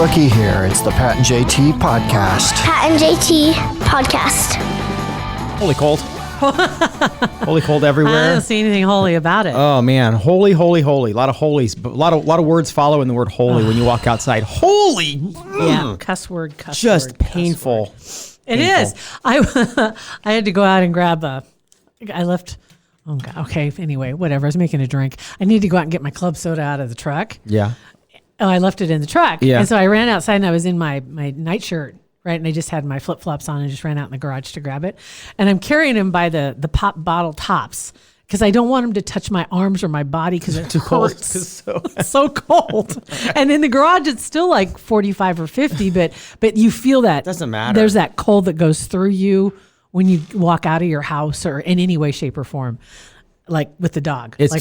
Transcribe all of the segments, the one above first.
Rookie here. It's the Pat and JT podcast. Pat and JT podcast. Holy cold. Holy cold everywhere. I don't see anything holy about it. Oh man, holy, holy, holy. A lot of holies, but a lot of words follow in the word holy when you walk outside. Holy. Yeah, cuss word. Just painful. It is. I had to go out and grab I left. Oh God. Okay. Anyway, whatever. I was making a drink. I need to go out and get my club soda out of the truck. Yeah. Oh, I left it in the truck. Yeah. And so I ran outside and I was in my nightshirt, right? And I just had my flip-flops on and just ran out in the garage to grab it. And I'm carrying him by the pop bottle tops because I don't want him to touch my arms or my body because it hurts. It's so cold. And in the garage, it's still like 45 or 50, but you feel that. Doesn't matter. There's that cold that goes through you when you walk out of your house or in any way, shape, or form, like with the dog. It's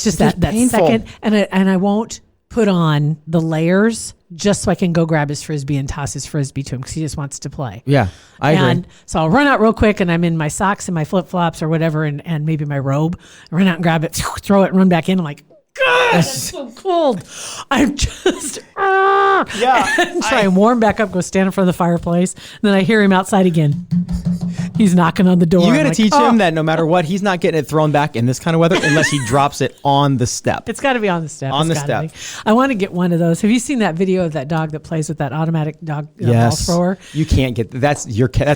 just that painful. second. And I won't put on the layers just so I can go grab his Frisbee and toss his Frisbee to him because he just wants to play. Yeah, I agree. And so I'll run out real quick and I'm in my socks and my flip-flops or whatever and maybe my robe. I run out and grab it, throw it, and run back in. I'm like, God, it's so cold. I'm just, and try and warm back up, go stand in front of the fireplace. And then I hear him outside again. He's knocking on the door. You got to teach him that no matter what, he's not getting it thrown back in this kind of weather unless he drops it on the step. It's got to be on the step. On the step. I want to get one of those. Have you seen that video of that dog that plays with that automatic dog ball thrower? You can't get that's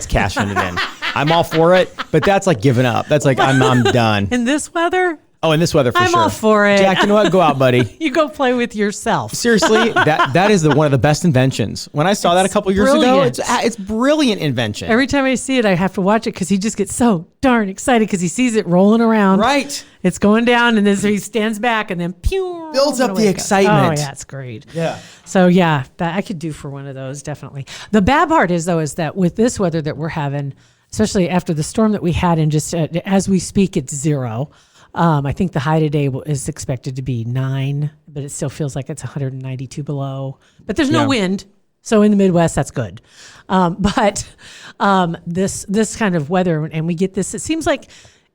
cashing it in. I'm all for it, but that's like giving up. That's like I'm done. In this weather? Oh, in this weather for sure. I'm all for it. Jack, you know what? Go out, buddy. You go play with yourself. Seriously, that is one of the best inventions. When I saw that a couple years ago, it's brilliant invention. Every time I see it, I have to watch it because he just gets so darn excited because he sees it rolling around. Right. It's going down, and then so he stands back, and then pew. Builds up the excitement. Oh, yeah, it's great. Yeah. So, yeah, that I could do for one of those, definitely. The bad part is that with this weather that we're having, especially after the storm that we had, and just as we speak, it's 0. I think the high today is expected to be 9, but it still feels like it's 192 below. But there's no wind, so in the Midwest, that's good. But this kind of weather, and we get this, it seems like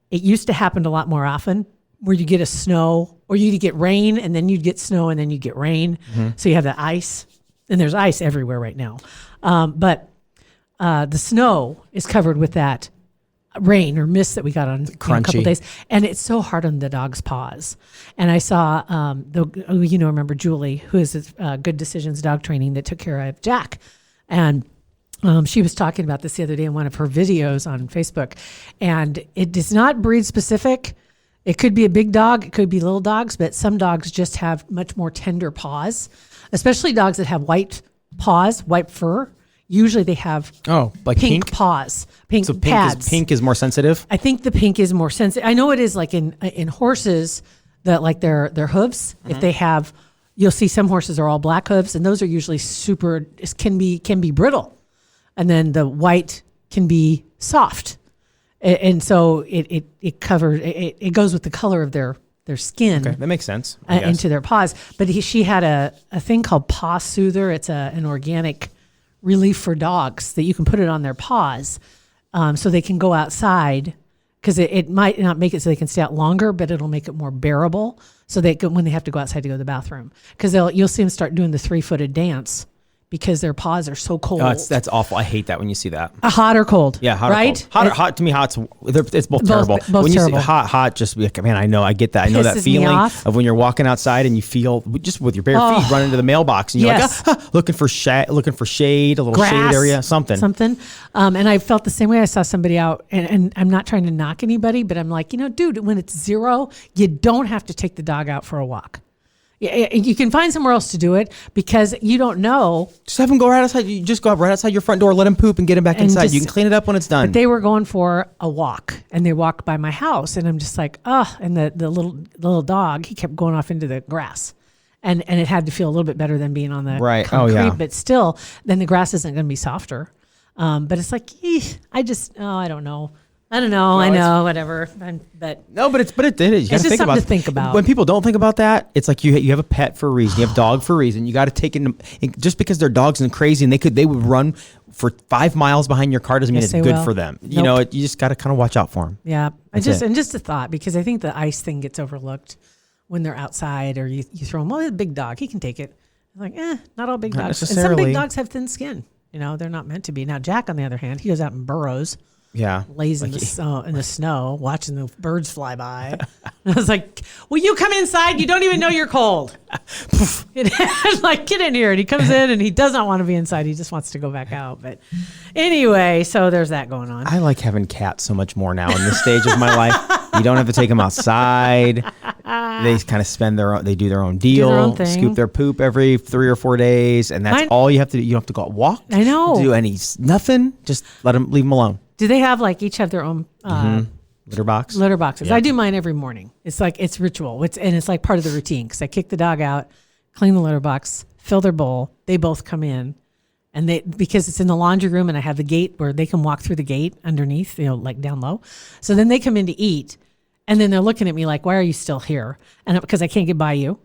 it used to happen a lot more often, where you get a snow, or you'd get rain, and then you'd get snow, and then you'd get rain. Mm-hmm. So you have the ice, and there's ice everywhere right now. But the snow is covered with that rain or mist that we got on a couple days, and it's so hard on the dog's paws. And I saw remember Julie, who is Good Decisions dog training, that took care of Jack, and she was talking about this the other day in one of her videos on Facebook. And it is not breed specific. It could be a big dog, it could be little dogs, but some dogs just have much more tender paws, especially dogs that have white paws, white fur. Usually they have pink paws, pink so pads. Pink is more sensitive? I think the pink is more sensitive. I know it is like in horses that like their hooves. Mm-hmm. If they have, you'll see some horses are all black hooves, and those are usually can be brittle, and then the white can be soft, and so it covers it goes with the color of their skin. Okay, that makes sense. Into their paws. But she had a thing called Paw Soother. It's an organic relief for dogs that you can put it on their paws, so they can go outside, because it might not make it so they can stay out longer, but it'll make it more bearable so when they have to go outside to go to the bathroom, because you'll see them start doing the 3-footed dance because their paws are so cold. Oh, that's awful. I hate that when you see that. Hot or cold? Yeah, hot right? or cold. Hot to me, it's both terrible. Both when you terrible. see hot, just like, man, I know, I get that. I know that feeling of when you're walking outside and you feel just with your bare feet run into the mailbox and you're like, looking for shade, a little grass, shade area, something. And I felt the same way. I saw somebody out, and I'm not trying to knock anybody, but I'm like, dude, when it's 0, you don't have to take the dog out for a walk. You can find somewhere else to do it, because you don't know. Just have him go right outside. You just go right outside your front door, let him poop, and get him back inside. You can clean it up when it's done. But they were going for a walk, and they walked by my house, and I'm just like, and the little dog, he kept going off into the grass. And it had to feel a little bit better than being on the concrete, but still, then the grass isn't going to be softer. But it's like, I don't know. I don't know. I know. Whatever. But it is. You got to think about. To think about. When people don't think about that, it's like you have a pet for a reason. You have a dog for a reason. You got to take it. Just because they're dogs and crazy, and they would run for 5 miles behind your car doesn't mean it's good for them. Nope. You just got to kind of watch out for them. Yeah. Just a thought, because I think the ice thing gets overlooked when they're outside, or you throw them. Well, it's a big dog, he can take it. Like, not all big Not dogs. And some necessarily. big dogs have thin skin. They're not meant to be. Now, Jack, on the other hand, he goes out and burrows. Yeah. Lays in the snow, watching the birds fly by. I was like, "Will you come inside? You don't even know you're cold." Like, get in here. And he comes in and he does not want to be inside. He just wants to go back out. But anyway, so there's that going on. I like having cats so much more now in this stage of my life. You don't have to take them outside. They kind of they do their own deal, their own thing. Scoop their poop every 3 or 4 days. And that's all you have to do. You don't have to go out walk. I know. Do nothing. Just leave them alone. Do they have each have their own Litter box? litter boxes? Yeah. I do mine every morning. It's ritual. It's like part of the routine because I kick the dog out, clean the litter box, fill their bowl. They both come in, and because it's in the laundry room and I have the gate where they can walk through the gate underneath, like down low. So then they come in to eat. And then they're looking at me like, why are you still here? And because I can't get by you.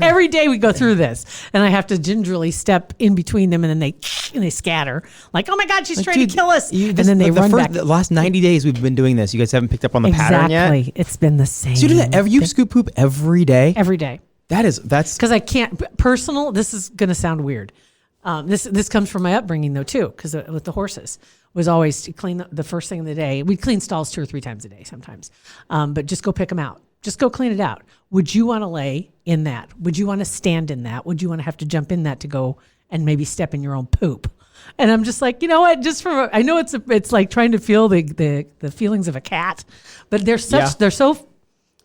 Every day we go through this. And I have to gingerly step in between them. And then they scatter. Like, oh my God, she's trying to kill us. And then they run back. The last 90 days we've been doing this. You guys haven't picked up on the pattern yet? Exactly. It's been the same. So you do that you scoop poop every day? Every day. That's because I can't this is going to sound weird. This comes from my upbringing though too, because with the horses was always to clean the first thing of the day. We'd clean stalls 2 or 3 times a day sometimes, but just go pick them out. Just go clean it out. Would you want to lay in that? Would you want to stand in that? Would you want to have to jump in that to go and maybe step in your own poop? And I'm just like, you know what? I know it's like trying to feel the feelings of a cat, but they're so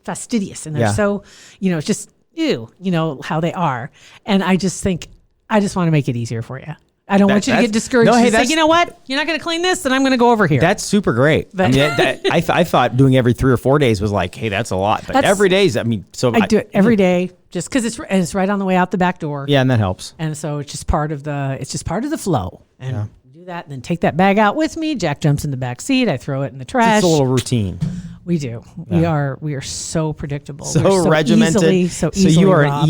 fastidious and they're so, it's just ew, how they are. And I just think, I just want to make it easier for you. I don't want you to get discouraged. No, say, you know what? You're not going to clean this, then I'm going to go over here. That's super great. But I thought doing every 3 or 4 days was like, hey, that's a lot. But every day is, I do it every day just because it's right on the way out the back door. Yeah, and that helps. And so it's just part of the flow. And do that, and then take that bag out with me. Jack jumps in the back seat. I throw it in the trash. It's a little routine. We do. Yeah. We are so predictable. So regimented. So you are robbed.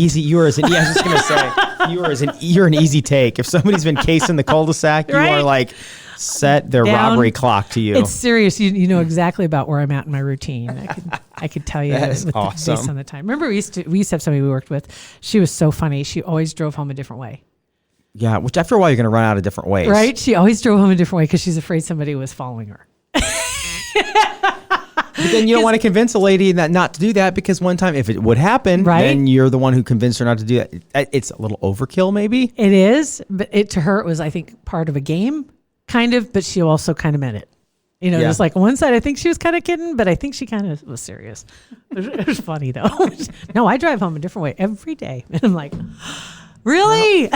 You're an easy take. If somebody's been casing the cul-de-sac, right? You are like set their robbery clock to you. It's serious. You know exactly about where I'm at in my routine. I could tell you that is awesome. Based on the time. Remember we used to have somebody we worked with. She was so funny. She always drove home a different way. Yeah, which after a while you're going to run out of different ways. Right? She always drove home a different way because she's afraid somebody was following her. But then you don't want to convince a lady that not to do that because one time if it would happen, then you're the one who convinced her not to do that. It's a little overkill maybe. It is, but to her it was, I think, part of a game, kind of, but she also kind of meant it. Just like one side I think she was kind of kidding, but I think she kind of was serious. It was funny though. No, I drive home a different way every day. And I'm like, really?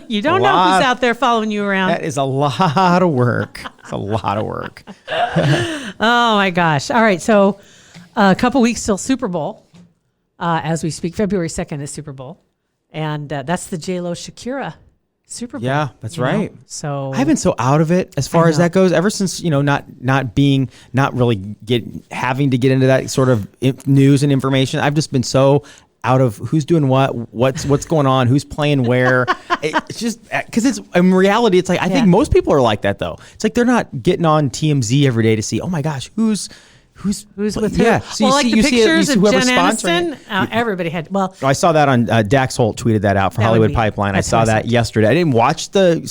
You don't know who's out there following you around. That is a lot of work. It's a lot of work. Oh my gosh. All right. So a couple weeks till Super Bowl as we speak. February 2nd is Super Bowl. And that's the J-Lo Shakira Super Bowl. Yeah, that's right. So I've been so out of it as far as that goes ever since, not really having to get into that sort of news and information. I've just been so out of who's doing what's going on, who's playing where. It's just because it's in reality, it's like I think most people are like that though. It's like they're not getting on TMZ every day to see, oh my gosh, who's with who? Yeah. So well, the pictures of Jen Aniston, everybody had. Well, I saw that on Dax Holt tweeted that out for Hollywood Pipeline. I saw that yesterday. I didn't watch the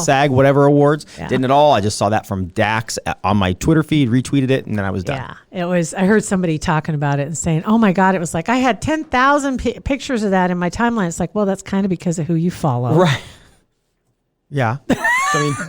SAG whatever awards. Didn't at all. I just saw that from Dax on my Twitter feed, retweeted it, and then I was done. Yeah, it was. I heard somebody talking about it and saying, "Oh my God!" It was like I had 10,000 pictures of that in my timeline. It's like, well, that's kind of because of who you follow, right? Yeah,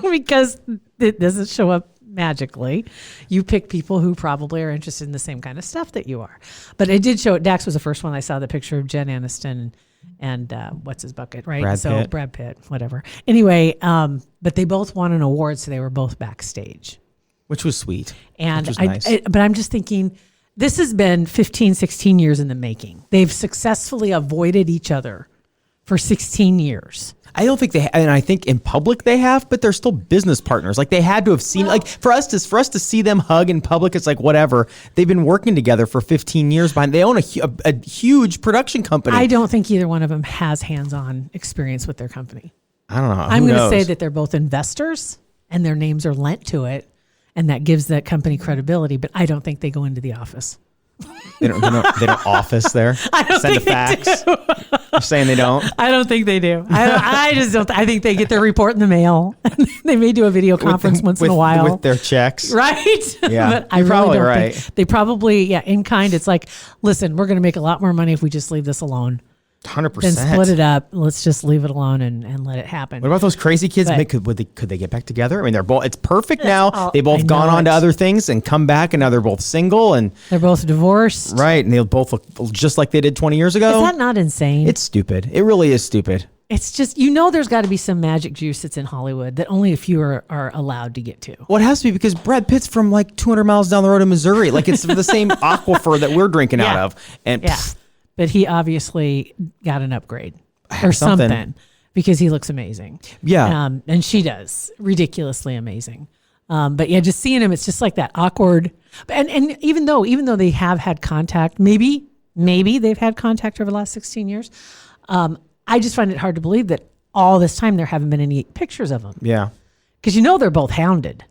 because it doesn't show up magically. You pick people who probably are interested in the same kind of stuff that you are. But it did show, Dax was the first one I saw the picture of Jen Aniston and what's his bucket, right? Brad Pitt, whatever. Anyway, but they both won an award, so they were both backstage. Which was sweet. And which was nice. But I'm just thinking, this has been 15, 16 years in the making. They've successfully avoided each other for 16 years. I don't think and I think in public they have, but they're still business partners. Like they had to have seen, like for us to see them hug in public, it's like whatever. They've been working together for 15 years. They own a huge production company. I don't think either one of them has hands-on experience with their company. I don't know. I'm going to say that they're both investors and their names are lent to it, and that gives that company credibility. But I don't think they go into the office. They don't office there. I don't Send think a fax. They do. You're saying they don't? I don't think they do. I just don't. I think they get their report in the mail. They may do a video conference once in a while with their checks, right? Yeah, but I you're really probably don't right. think they probably in kind. It's like, listen, we're going to make a lot more money if we just leave this alone. 100%. Then split it up. Let's just leave it alone and let it happen. What about those crazy kids? But, Could they get back together? I mean, they're both. It's perfect now. They I both gone know on to it. other things and come back, and now they're both single and they're both divorced. right, and they both look just like they did 20 years ago. Is that not insane? It's stupid. It really is stupid. It's just, there's got to be some magic juice that's in Hollywood that only a few are allowed to get to. Well, it has to be because Brad Pitt's from like 200 miles down the road in Missouri. Like it's the same aquifer that we're drinking out of. And but he obviously got an upgrade or Something. something because he looks amazing. Yeah. And she does, ridiculously amazing. But yeah, just seeing him, it's just like that awkward. And even though they have had contact, maybe they've had contact over the last 16 years. I just find it hard to believe that all this time there haven't been any pictures of them. Yeah. Because they're both hounded.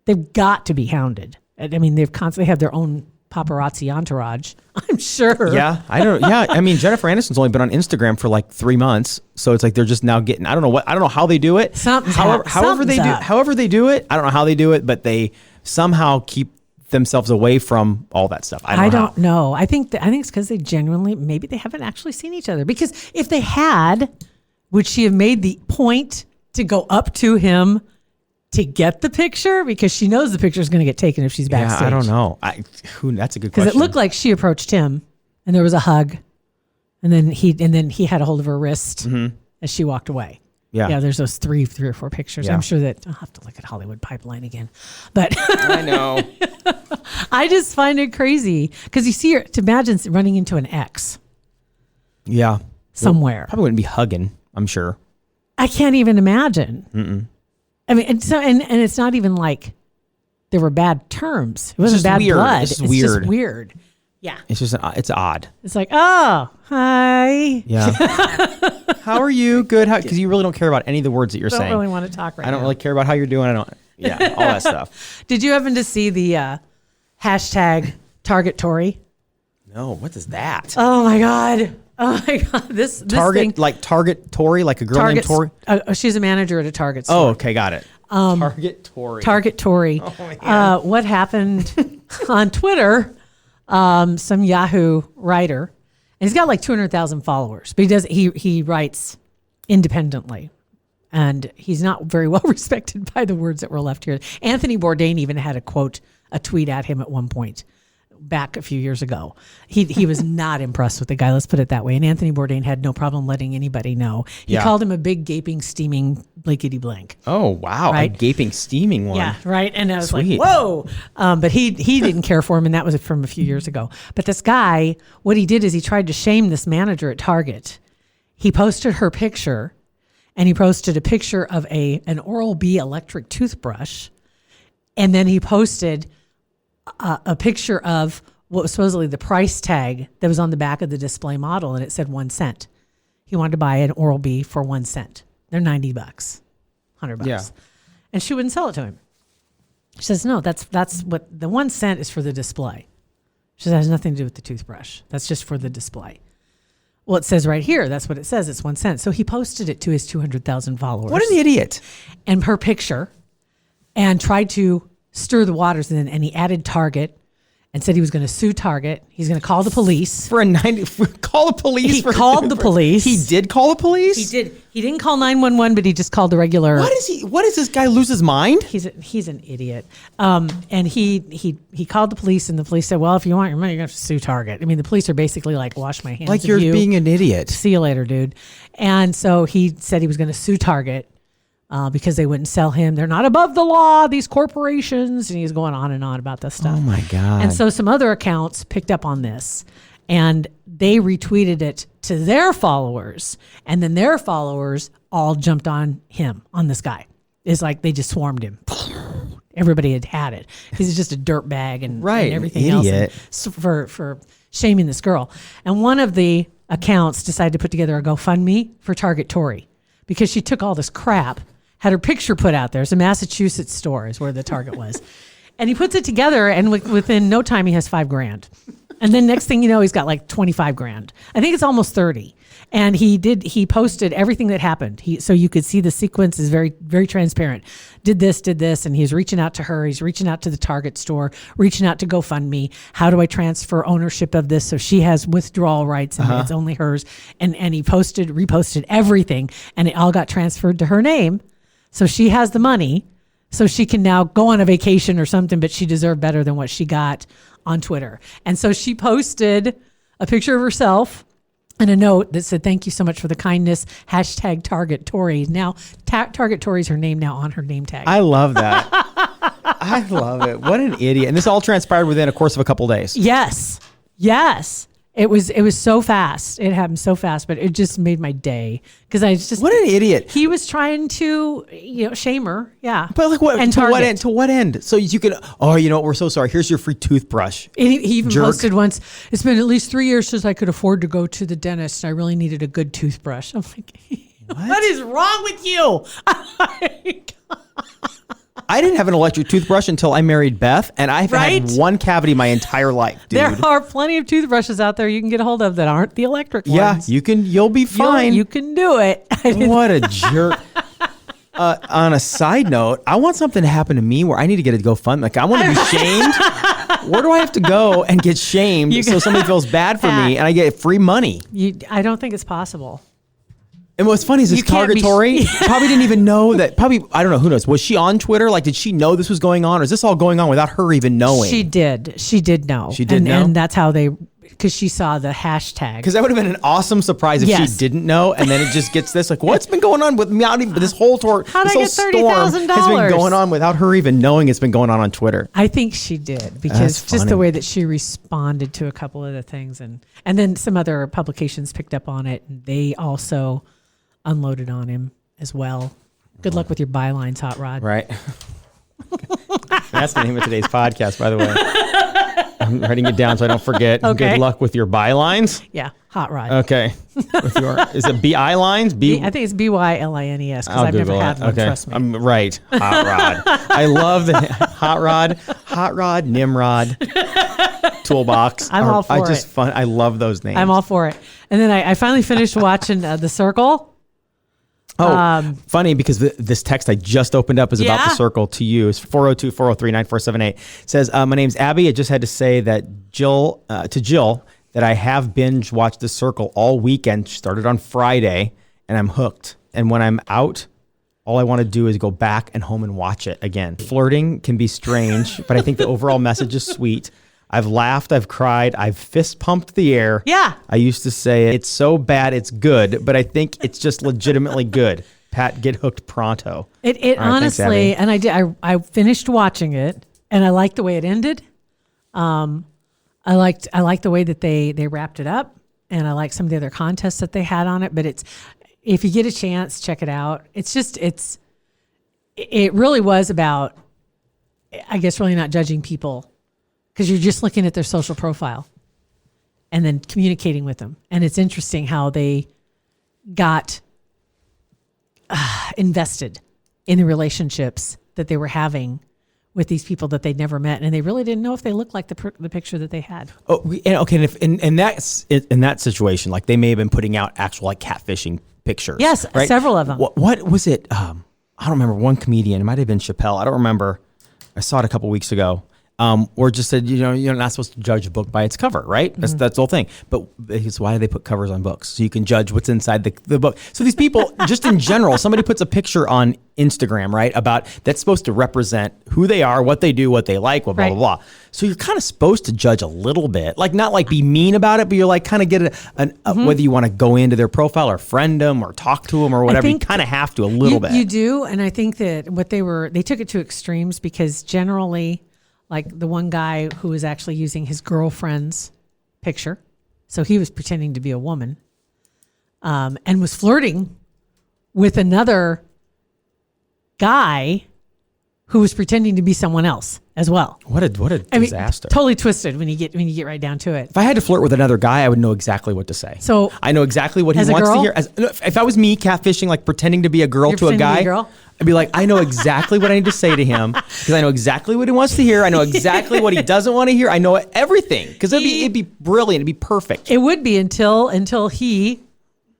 They've got to be hounded. I mean, they've constantly have their own paparazzi entourage, I'm sure. Yeah. I mean, Jennifer Aniston's only been on Instagram for like 3 months. So it's like they're just now getting, I don't know how they do it. However they do it, I don't know how they do it, but they somehow keep themselves away from all that stuff. I don't know. I think it's because they genuinely, maybe they haven't actually seen each other. Because if they had, would she have made the point to go up to him to get the picture? Because she knows the picture is going to get taken if she's backstage. Yeah, I don't know. That's a good question. Because it looked like she approached him and there was a hug, and then he had a hold of her wrist as she walked away. Yeah, there's those three or four pictures. Yeah. I'm sure that I'll have to look at Hollywood Pipeline again. But I know. I just find it crazy because you see her, to imagine running into an ex. Yeah. Somewhere. Probably wouldn't be hugging, I'm sure. I can't even imagine. Mm-mm. I mean, and it's not even like there were bad terms. It wasn't bad weird. blood. It's just weird. Weird. Yeah. It's just, it's odd. It's like, oh, hi. Yeah. How are you? Good. Because you really don't care about any of the words that you're saying. I don't really want to talk right now. I don't really care about how you're doing. All that stuff. Did you happen to see the hashtag Target Tori? No, what is that? Oh my God. This Target, thing, like Target Tori, like a girl named Tori? She's a manager at a Target store. Oh, okay, got it. Target Tori. Target Tori. Oh, what happened on Twitter? Some Yahoo writer, and he's got like 200,000 followers, but he writes independently, and he's not very well respected by the words that were left here. Anthony Bourdain even had a tweet at him at one point back a few years ago. He was not impressed with the guy, let's put it that way. And Anthony Bourdain had no problem letting anybody know. He called him a big gaping steaming blankety blank. Oh wow, right? A gaping steaming one. Yeah, right. And I was Sweet. like, whoa. But he didn't care for him, and that was from a few years ago. But this guy, what he did is he tried to shame this manager at Target. He posted her picture, and he posted a picture of an Oral-B electric toothbrush, and then he posted a picture of what was supposedly the price tag that was on the back of the display model, and it said 1 cent. He wanted to buy an Oral-B for 1 cent. They're $90, $100. Yeah. And she wouldn't sell it to him. She says, no, that's what the 1 cent is for the display. She says, it has nothing to do with the toothbrush. That's just for the display. Well, it says right here, that's what it says. It's 1 cent. So he posted it to his 200,000 followers. What an idiot. And her picture, and tried to stir the waters, and he added Target and said he was going to sue Target. He's going to call the police. Call the police. He called the police. He did call the police? He did. He didn't call 911, but he just called the regular. What is this guy lose his mind? He's an idiot. And he called the police, and the police said, well, if you want your money, you're going to have to sue Target. I mean, the police are basically like, wash my hands like of you're you. being an idiot. See you later, dude. And so he said he was going to sue Target. Because they wouldn't sell him. They're not above the law, these corporations. And he's going on and on about this stuff. Oh, my God. And so some other accounts picked up on this, and they retweeted it to their followers. And then their followers all jumped on him, on this guy. It's like they just swarmed him. Everybody had it. He's just a dirt bag and everything idiot. else for shaming this girl. And one of the accounts decided to put together a GoFundMe for Target Tori because she took all this crap. Had her picture put out there. It's a Massachusetts store is where the Target was. And he puts it together, and within no time, he has $5,000. And then next thing you know, he's got like $25,000. I think it's almost 30. And he posted everything that happened. So you could see the sequence is very, very transparent. Did this, and he's reaching out to her. He's reaching out to the Target store, reaching out to GoFundMe. How do I transfer ownership of this so she has withdrawal rights and it's only hers? And he reposted everything, and it all got transferred to her name. So she has the money, so she can now go on a vacation or something, but she deserved better than what she got on Twitter. And so she posted a picture of herself and a note that said, "Thank you so much for the kindness. # Target Tori." Now, Target Tori's her name now on her name tag. I love that. I love it. What an idiot. And this all transpired within a course of a couple of days. Yes. It was so fast. It happened so fast, but it just made my day because I just what an idiot. He was trying to shame her, yeah. But like what? And to what end? To what end? So you could we're so sorry. Here's your free toothbrush. He even posted once. It's been at least 3 years since I could afford to go to the dentist. I really needed a good toothbrush. I'm like, what is wrong with you? I didn't have an electric toothbrush until I married Beth, and I've had one cavity my entire life, dude. There are plenty of toothbrushes out there you can get a hold of that aren't the electric ones. Yeah, you'll be fine. You can do it. What a jerk. On a side note, I want something to happen to me where I need to get a GoFundMe. Like, I want to be shamed. Where do I have to go and get shamed so somebody feels bad for me and I get free money? I don't think it's possible. And what's funny is this Target Tori probably didn't even know that. Probably, I don't know, who knows? Was she on Twitter? Like, did she know this was going on? Or is this all going on without her even knowing? She did. She did know. She did know? And that's how because she saw the hashtag. Because that would have been an awesome surprise if she didn't know. And then it just gets this, like, what's been going on with me? This whole storm has been going on without her even knowing it's been going on Twitter. I think she did because just the way that she responded to a couple of the things. And then some other publications picked up on it. And they also unloaded on him as well. Good luck with your bylines, Hot Rod. Right. That's the name of today's podcast, by the way. I'm writing it down so I don't forget. Okay. Good luck with your bylines. Yeah, Hot Rod. Okay. Is it BI lines? I think it's BYLINES because I've never had one. Okay. Trust me. I'm right. Hot Rod. I love the Hot Rod, Nimrod, Toolbox. I'm all for it. I love those names. I'm all for it. And then I finally finished watching The Circle. Funny because this text I just opened up is about The Circle to you. It's 402-403-9478. Says, my name's Abby. I just had to say that Jill that I have binge watched The Circle all weekend. Started on Friday and I'm hooked. And when I'm out, all I want to do is go back and home and watch it again. Flirting can be strange, but I think the overall message is sweet. I've laughed, I've cried, I've fist pumped the air. Yeah. I used to say it's so bad it's good, but I think it's just legitimately good. Pat, get hooked pronto. It right, honestly, thanks, and I finished watching it, and I liked the way it ended. I liked the way that they wrapped it up, and I liked some of the other contests that they had on it. But if you get a chance, check it out. It really was about, I guess, really not judging people. Because you're just looking at their social profile and then communicating with them. And it's interesting how they got invested in the relationships that they were having with these people that they'd never met. And they really didn't know if they looked like the picture that they had. Oh, and okay. And if in that situation, like they may have been putting out actual like catfishing pictures. Yes, right? Several of them. What was it? I don't remember. One comedian, it might have been Chappelle. I don't remember. I saw it a couple weeks ago. Or just said, you're not supposed to judge a book by its cover, right? That's the whole thing. But it's why do they put covers on books? So you can judge what's inside the book. So these people, just in general, somebody puts a picture on Instagram, right, about that's supposed to represent who they are, what they do, what they like, blah, blah, blah, blah. So you're kind of supposed to judge a little bit, like not like be mean about it, but you're like kind of get whether you want to go into their profile or friend them or talk to them or whatever, you kind of have to a little bit. You do, and I think that they took it to extremes because generally, like the one guy who was actually using his girlfriend's picture. So he was pretending to be a woman and was flirting with another guy who was pretending to be someone else as well. What a disaster. Totally twisted when you get right down to it. If I had to flirt with another guy, I would know exactly what to say. So I know exactly what he wants to hear. If I was me catfishing, like pretending to be a girl to a guy, I'd be like, I know exactly what I need to say to him because I know exactly what he wants to hear. I know exactly what he doesn't want to hear. I know everything because it'd be brilliant. It'd be perfect. It would be until he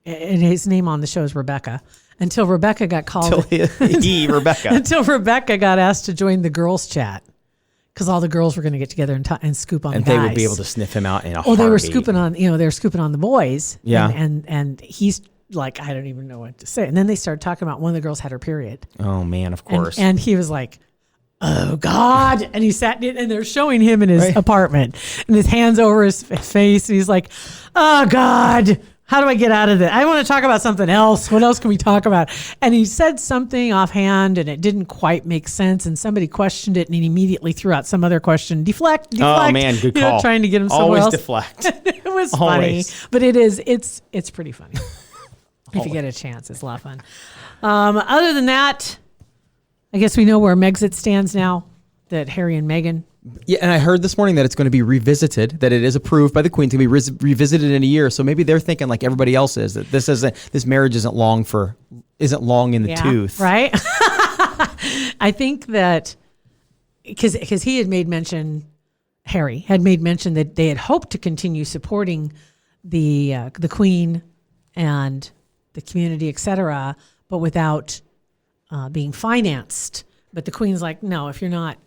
and his name on the show is Rebecca. Until Rebecca got called. Rebecca. Until Rebecca got asked to join the girls' chat. Because all the girls were going to get together and scoop on the guys. And they would be able to sniff him out in a heartbeat. They were scooping on, they were scooping on the boys. Yeah. And he's like, I don't even know what to say. And then they started talking about one of the girls had her period. Oh, man, of course. And he was like, oh, God. And he sat in, and they're showing him in his apartment. And his hands over his face. And he's like, oh, God. How do I get out of this? I want to talk about something else. What else can we talk about? And he said something offhand, and it didn't quite make sense. And somebody questioned it, and he immediately threw out some other question. Deflect. Oh man, good call. Trying to get him somewhere else. Always deflect. It was funny, but it's pretty funny. If you get a chance, it's a lot of fun. Other than that, I guess we know where Megxit stands now. That Harry and Meghan. Yeah, and I heard this morning that it's going to be revisited, that it is approved by the Queen to be revisited in a year. So maybe they're thinking like everybody else is, that this marriage isn't long in the tooth. Right? I think that because he had made mention, Harry had made mention that they had hoped to continue supporting the Queen and the community, et cetera, but without being financed. But the Queen's like, no, if you're not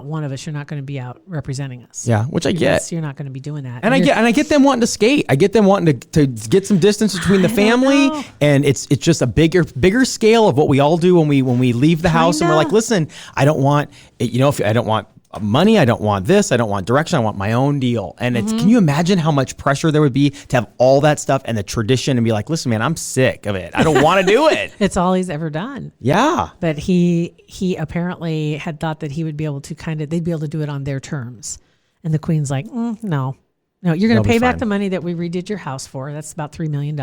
one of us, you're not going to be out representing us. Yeah, which I get. You're not going to be doing that. And I get them wanting to skate. I get them wanting to get some distance between the family, and it's just a bigger scale of what we all do when we leave the house, and we're like, listen, I don't want if I don't want money, I don't want this, I don't want direction, I want my own deal. And can you imagine how much pressure there would be to have all that stuff and the tradition and be like, listen, man, I'm sick of it. I don't want to do it. It's all he's ever done. Yeah. But he apparently had thought that he would be able to they'd be able to do it on their terms. And the Queen's like, no, you're going to pay back the money that we redid your house for. That's about $3 million.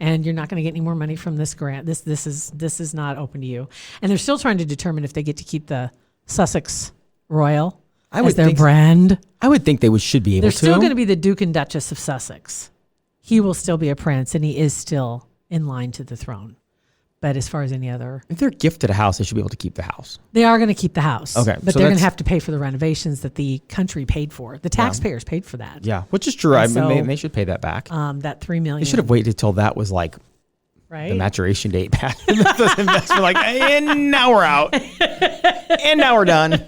And you're not going to get any more money from this grant. This is not open to you. And they're still trying to determine if they get to keep the Sussex Royal as their brand. I would think they should be able to. They're still going to be the Duke and Duchess of Sussex. He will still be a prince, and he is still in line to the throne. But as far as any other... If they're gifted a house, they should be able to keep the house. They are going to keep the house. Okay. But they're going to have to pay for the renovations that the country paid for. The taxpayers paid for that. Yeah, which is true. They should pay that back. That $3 million. They should have waited till that was like... Right. The maturation date passed. The investment, like, and now we're out. And now we're done.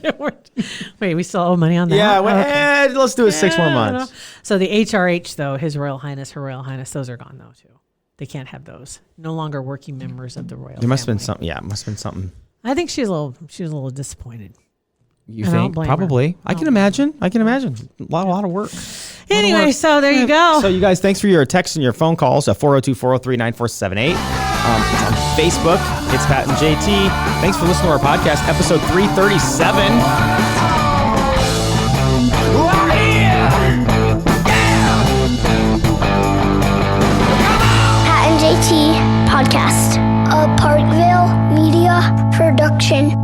Wait, we still owe money on that? Yeah, let's do it 6 more months. So the HRH, though, His Royal Highness, Her Royal Highness, those are gone, though, too. They can't have those. No longer working members of the royal family. There must have been something. Yeah, it must have been something. I think she was a little disappointed. You think? Probably. I can imagine. A lot of work. Anyway, so there you go. So you guys, thanks for your texts and your phone calls at 402-403-9478. On Facebook, it's Pat and JT. Thanks for listening to our podcast, episode 337. Pat and JT podcast, a Parkville Media Production.